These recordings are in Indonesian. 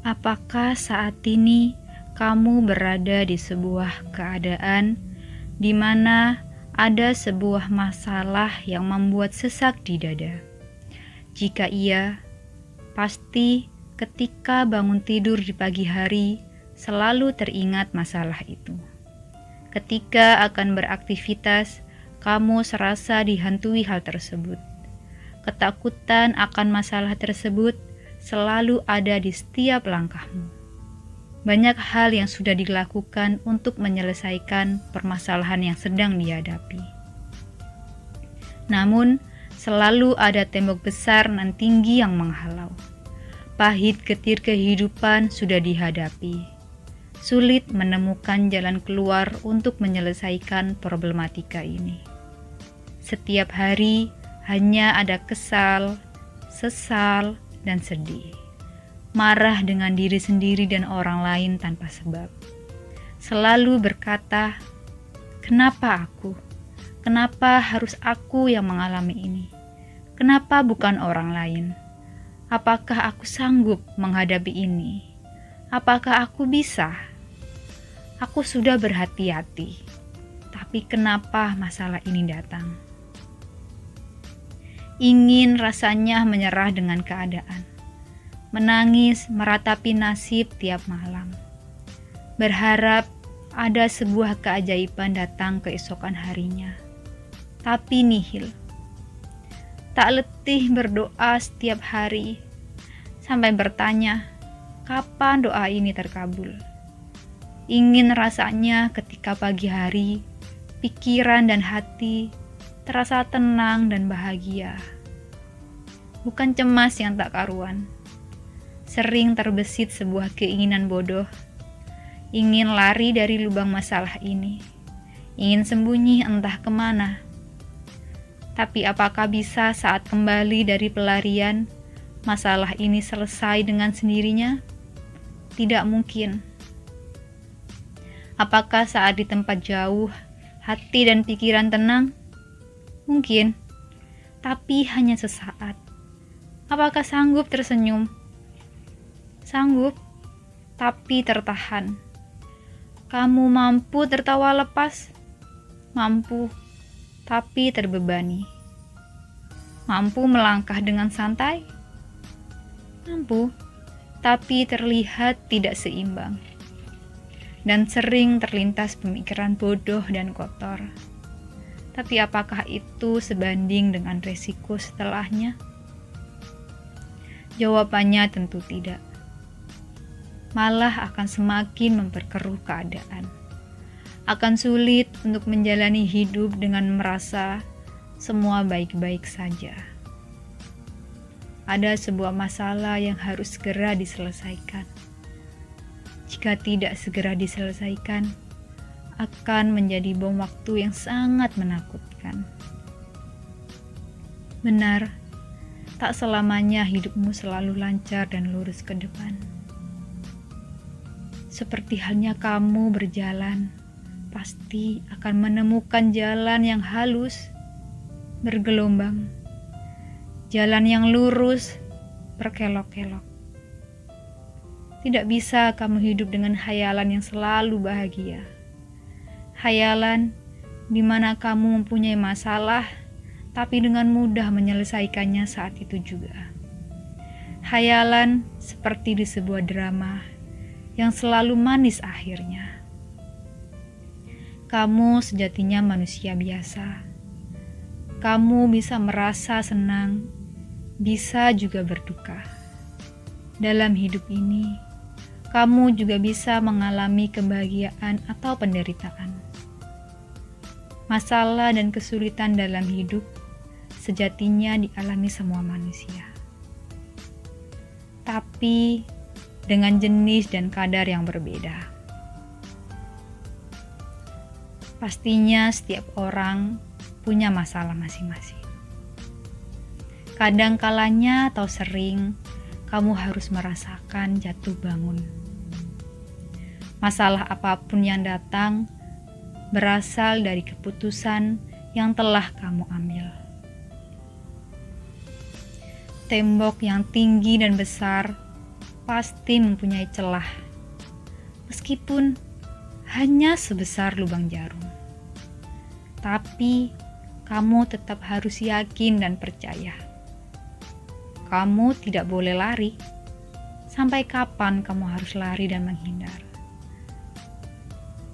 Apakah saat ini kamu berada di sebuah keadaan di mana ada sebuah masalah yang membuat sesak di dada? Jika iya, pasti ketika bangun tidur di pagi hari selalu teringat masalah itu. Ketika akan beraktivitas, kamu serasa dihantui hal tersebut. Ketakutan akan masalah tersebut selalu ada di setiap langkahmu. Banyak hal yang sudah dilakukan untuk menyelesaikan permasalahan yang sedang dihadapi. Namun, selalu ada tembok besar nan tinggi yang menghalau. Pahit getir kehidupan sudah dihadapi. Sulit menemukan jalan keluar untuk menyelesaikan problematika ini. Setiap hari hanya ada kesal, sesal, dan sedih. Marah dengan diri sendiri dan orang lain tanpa sebab. Selalu berkata, "Kenapa aku? Kenapa harus aku yang mengalami ini? Kenapa bukan orang lain? Apakah aku sanggup menghadapi ini? Apakah aku bisa? Aku sudah berhati-hati, tapi kenapa masalah ini datang?" Ingin rasanya menyerah dengan keadaan. Menangis meratapi nasib tiap malam. Berharap ada sebuah keajaiban datang keesokan harinya. Tapi nihil. Tak letih berdoa setiap hari. Sampai bertanya, kapan doa ini terkabul? Ingin rasanya ketika pagi hari, pikiran dan hati terasa tenang dan bahagia. Bukan cemas yang tak karuan. Sering terbesit sebuah keinginan bodoh. Ingin lari dari lubang masalah ini. Ingin sembunyi entah kemana. Tapi apakah bisa saat kembali dari pelarian, masalah ini selesai dengan sendirinya? Tidak mungkin. Apakah saat di tempat jauh, hati dan pikiran tenang? Mungkin, tapi hanya sesaat. Apakah sanggup tersenyum? Sanggup, tapi tertahan. Kamu mampu tertawa lepas? Mampu, tapi terbebani. Mampu melangkah dengan santai? Mampu, tapi terlihat tidak seimbang. Dan sering terlintas pemikiran bodoh dan kotor. Tapi apakah itu sebanding dengan resiko setelahnya? Jawabannya tentu tidak. Malah akan semakin memperkeruh keadaan. Akan sulit untuk menjalani hidup dengan merasa semua baik-baik saja. Ada sebuah masalah yang harus segera diselesaikan. Jika tidak segera diselesaikan, akan menjadi bom waktu yang sangat menakutkan. Benar, tak selamanya hidupmu selalu lancar dan lurus ke depan. Seperti halnya kamu berjalan, pasti akan menemukan jalan yang halus, bergelombang. Jalan yang lurus, berkelok-kelok. Tidak bisa kamu hidup dengan khayalan yang selalu bahagia. Khayalan di mana kamu mempunyai masalah, tapi dengan mudah menyelesaikannya saat itu juga. Khayalan seperti di sebuah drama yang selalu manis akhirnya. Kamu sejatinya manusia biasa. Kamu bisa merasa senang, bisa juga berduka. Dalam hidup ini, kamu juga bisa mengalami kebahagiaan atau penderitaan. Masalah dan kesulitan dalam hidup sejatinya dialami semua manusia. Tapi dengan jenis dan kadar yang berbeda. Pastinya setiap orang punya masalah masing-masing. Kadang kalanya atau sering kamu harus merasakan jatuh bangun. Masalah apapun yang datang berasal dari keputusan yang telah kamu ambil. Tembok yang tinggi dan besar pasti mempunyai celah, meskipun hanya sebesar lubang jarum. Tapi kamu tetap harus yakin dan percaya. Kamu tidak boleh lari. Sampai kapan kamu harus lari dan menghindar?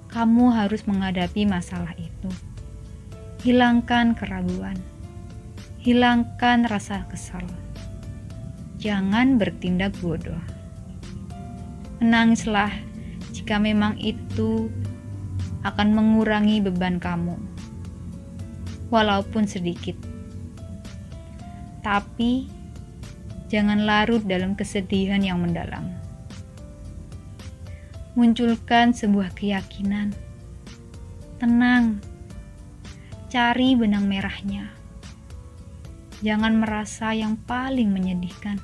Kamu harus menghadapi masalah itu. Hilangkan keraguan. Hilangkan rasa kesal. Jangan bertindak bodoh. Menangislah jika memang itu akan mengurangi beban kamu, walaupun sedikit. Tapi jangan larut dalam kesedihan yang mendalam. Munculkan sebuah keyakinan. Tenang. Cari benang merahnya. Jangan merasa yang paling menyedihkan.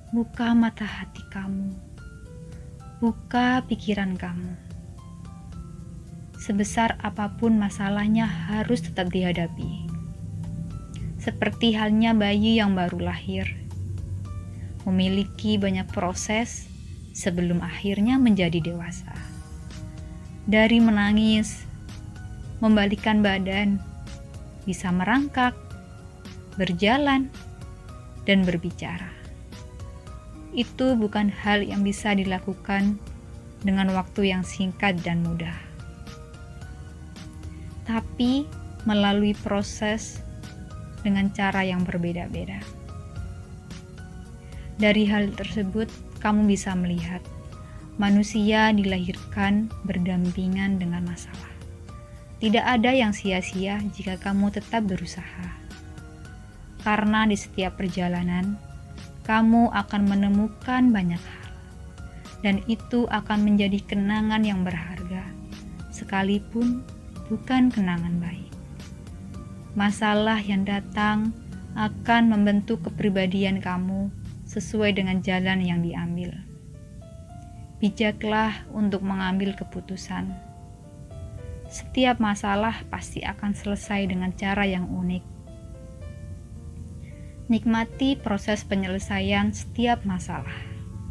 Buka mata hati kamu. Buka pikiran kamu. Sebesar apapun masalahnya harus tetap dihadapi. Seperti halnya bayi yang baru lahir. Memiliki banyak proses sebelum akhirnya menjadi dewasa. Dari menangis, membalikkan badan, bisa merangkak, berjalan, dan berbicara. Itu bukan hal yang bisa dilakukan dengan waktu yang singkat dan mudah. Tapi melalui proses dengan cara yang berbeda-beda. Dari hal tersebut, kamu bisa melihat manusia dilahirkan berdampingan dengan masalah. Tidak ada yang sia-sia jika kamu tetap berusaha. Karena di setiap perjalanan, kamu akan menemukan banyak hal. Dan itu akan menjadi kenangan yang berharga, sekalipun bukan kenangan baik. Masalah yang datang akan membentuk kepribadian kamu sesuai dengan jalan yang diambil. Bijaklah untuk mengambil keputusan. Setiap masalah pasti akan selesai dengan cara yang unik. Nikmati proses penyelesaian setiap masalah.